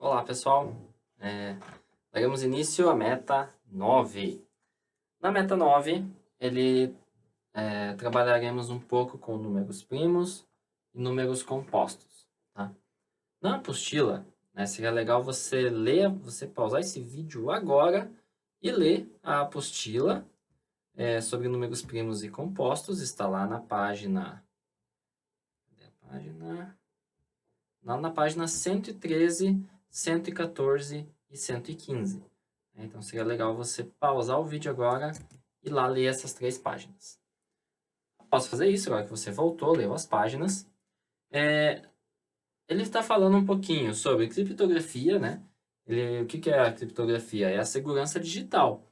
Olá, pessoal. Daremos início à meta 9. Na meta 9, trabalharemos um pouco com números primos e números compostos. Tá? Na apostila, seria legal você pausar esse vídeo agora e ler a apostila sobre números primos e compostos. Está lá na página... na página 113, 114 e 115. Então, seria legal você pausar o vídeo agora e lá ler essas 3 páginas. Após fazer isso, agora que você voltou, leu as páginas, ele está falando um pouquinho sobre criptografia, né? O que é a criptografia? É a segurança digital.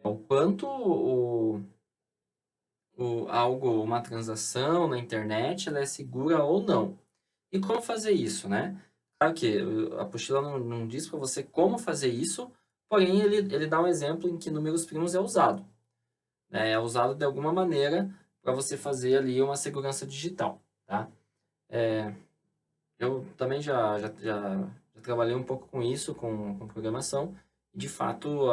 É o quanto uma transação na internet, ela é segura ou não. E como fazer isso, né? Claro que a apostila não diz para você como fazer isso, porém ele dá um exemplo em que números primos é usado. É usado de alguma maneira para você fazer ali uma segurança digital, tá? Eu também já trabalhei um pouco com isso, com programação, e de fato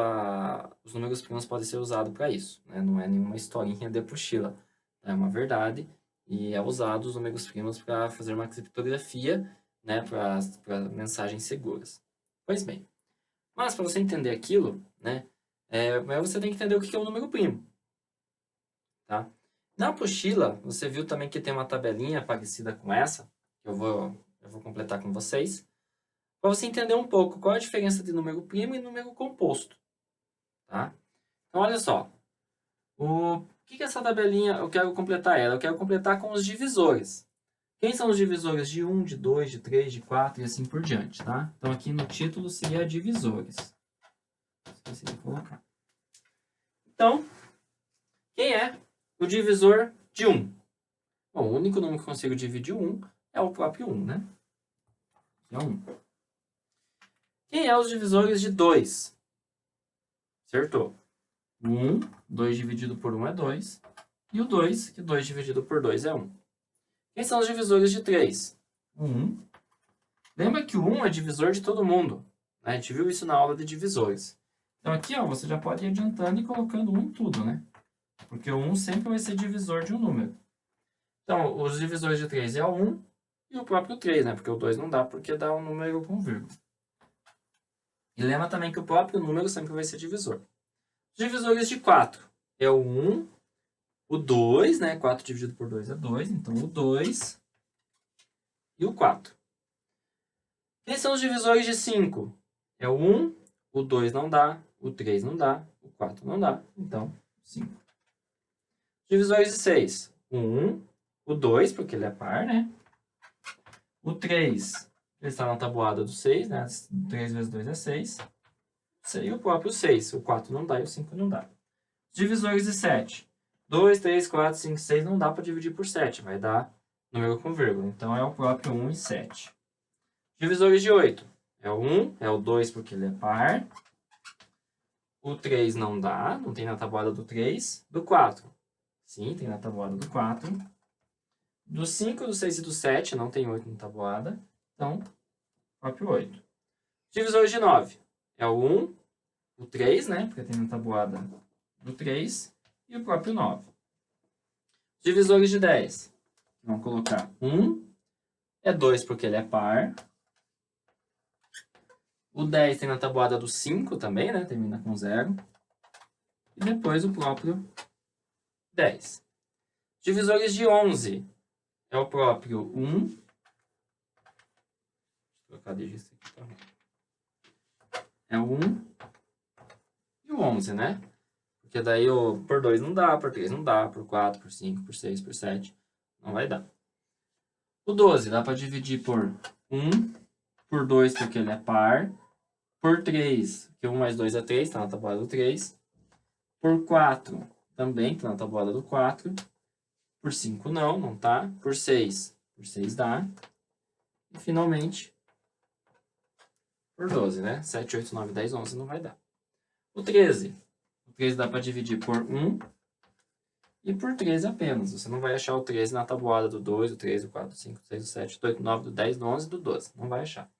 os números primos podem ser usados para isso, né? Não é nenhuma historinha de apostila, é uma verdade, e é usado os números primos para fazer uma criptografia, né, para mensagens seguras. Pois bem, mas para você entender aquilo, né, primeiro você tem que entender o que é um número primo, tá? Na apostila, você viu também que tem uma tabelinha parecida com essa, que eu vou completar com vocês, para você entender um pouco qual é a diferença de número primo e número composto, tá? Então, olha só, o que é essa tabelinha? Eu quero completar ela, eu quero completar com os divisores. Quem são os divisores de 1, de 2, de 3, de 4 e assim por diante, tá? Então, aqui no título seria divisores. Esqueci de colocar. Então, quem é o divisor de 1? Bom, o único número que eu consigo dividir 1 é o próprio 1, né? Que é 1. Quem é os divisores de 2? Acertou. 1, 2 dividido por 1 é 2. E o 2, que 2 dividido por 2 é 1. Quem são os divisores de 3? 1. Lembra que o 1 é divisor de todo mundo. Né? A gente viu isso na aula de divisores. Então aqui ó, você já pode ir adiantando e colocando 1 em tudo, né? Porque o 1 sempre vai ser divisor de um número. Então, os divisores de 3 é o 1 e o próprio 3, né? Porque o 2 não dá, porque dá um número com vírgula. E lembra também que o próprio número sempre vai ser divisor. Os divisores de 4 é o 1, o 2, né? 4 dividido por 2 é 2, então o 2 e o 4. Quem são os divisores de 5? É o 1, o 2 não dá, o 3 não dá, o 4 não dá, então 5. Divisores de 6. O 1, o 2, porque ele é par, né? O 3, ele está na tabuada do 6, né? 3 vezes 2 é 6. E o próprio 6. O 4 não dá e o 5 não dá. Divisores de 7. 2, 3, 4, 5, 6 não dá para dividir por 7. Vai dar número com vírgula. Então, é o próprio 1 e 7. Divisores de 8. É o 1, é o 2 porque ele é par. O 3 não dá, não tem na tabuada do 3. Do 4. Sim, tem na tabuada do 4. Do 5, do 6 e do 7, não tem 8 na tabuada. Então, próprio 8. Divisores de 9. É o 1, o 3, né? Porque tem na tabuada do 3. E o próprio 9. Divisores de 10. Vamos colocar 1. É 2 porque ele é par. O 10 tem na tabuada do 5 também, né? Termina com 0. E depois o próprio 10. Divisores de 11. É o próprio 1. Deixa eu trocar de registro aqui também. É o 1 e o 11, né? Porque daí por 2 não dá, por 3 não dá, por 4, por 5, por 6, por 7 não vai dar. O 12 dá para dividir por 1, por 2 porque ele é par, por 3, que 1 mais 2 é 3, está na tabuada do 3, por 4 também, está na tabuada do 4, por 5 não tá, por 6 dá, e finalmente por 12, né? 7, 8, 9, 10, 11 não vai dar. O 13 dá para dividir por 1 e por 13 apenas. Você não vai achar o 13 na tabuada do 2, do 3, do 4, do 5, do 6, do 7, do 8, do 9, do 10, do 11 e do 12. Não vai achar.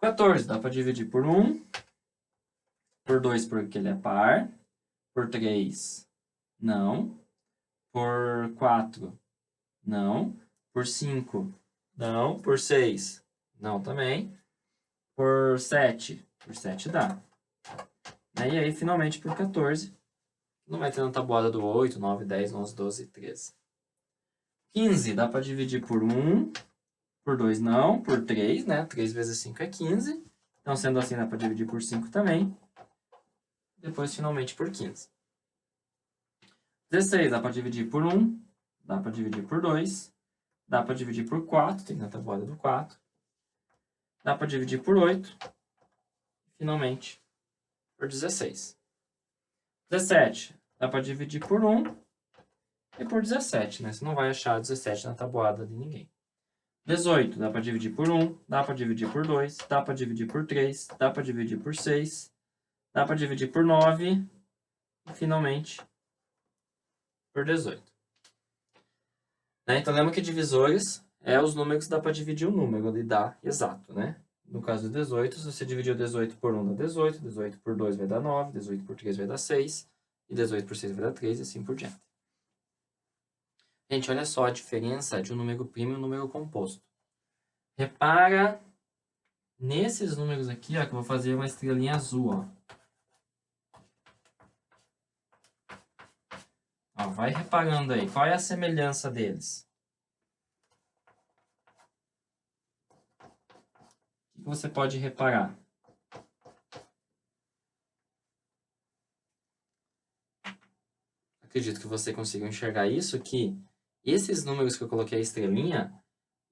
14 dá para dividir por 1, por 2 porque ele é par, por 3 não, por 4 não, por 5 não, por 6 não também, por 7 dá. E aí, finalmente, por 14, não vai ter na tabuada do 8, 9, 10, 11, 12 e 13. 15 dá para dividir por 1, por 2 não, por 3, né? 3 vezes 5 é 15. Então, sendo assim, dá para dividir por 5 também. Depois, finalmente, por 15. 16 dá para dividir por 1, dá para dividir por 2, dá para dividir por 4, tem na tabuada do 4. Dá para dividir por 8. Finalmente, por 16. 17 dá para dividir por 1 e por 17, né? Você não vai achar 17 na tabuada de ninguém. 18 dá para dividir por 1, dá para dividir por 2, dá para dividir por 3, dá para dividir por 6, dá para dividir por 9 e, finalmente, por 18. Então, lembra que divisores é os números que dá para dividir o número e dá exato, né? No caso do 18, se você dividir o 18 por 1 dá 18, 18 por 2 vai dar 9, 18 por 3 vai dar 6, e 18 por 6 vai dar 3, e assim por diante. Gente, olha só a diferença de um número primo e um número composto. Repara nesses números aqui, ó, que eu vou fazer uma estrelinha azul, ó. Ó, vai reparando aí, qual é a semelhança deles? O que você pode reparar? Acredito que você consiga enxergar isso, que esses números que eu coloquei a estrelinha,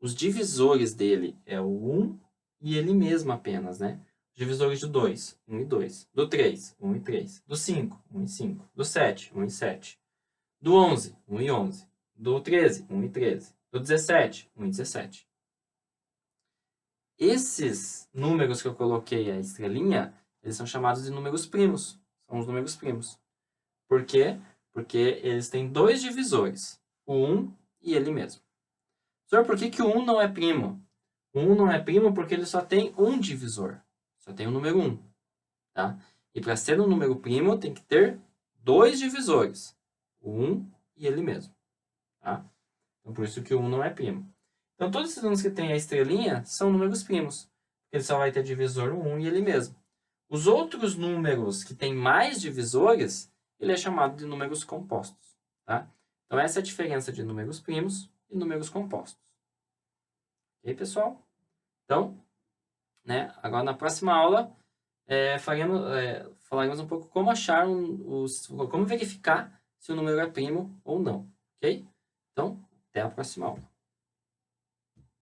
os divisores dele é o 1 e ele mesmo apenas, né? Os divisores do 2, 1 e 2. Do 3, 1 e 3. Do 5, 1 e 5. Do 7, 1 e 7. Do 11, 1 e 11. Do 13, 1 e 13. Do 17, 1 e 17. Esses números que eu coloquei a estrelinha, eles são chamados de números primos. São os números primos. Por quê? Porque eles têm dois divisores, o 1 e ele mesmo. Senhor, por que o 1 não é primo? O 1 não é primo porque ele só tem um divisor. Só tem o número 1. Tá? E para ser um número primo, tem que ter dois divisores, o 1 e ele mesmo. Tá? Então, por isso que o 1 não é primo. Então, todos esses números que tem a estrelinha são números primos. Ele só vai ter divisor o 1 e ele mesmo. Os outros números que têm mais divisores, ele é chamado de números compostos. Tá? Então, essa é a diferença de números primos e números compostos. Ok, pessoal? Então, né, agora na próxima aula, falaremos um pouco como achar como verificar se o número é primo ou não. Ok? Então, até a próxima aula.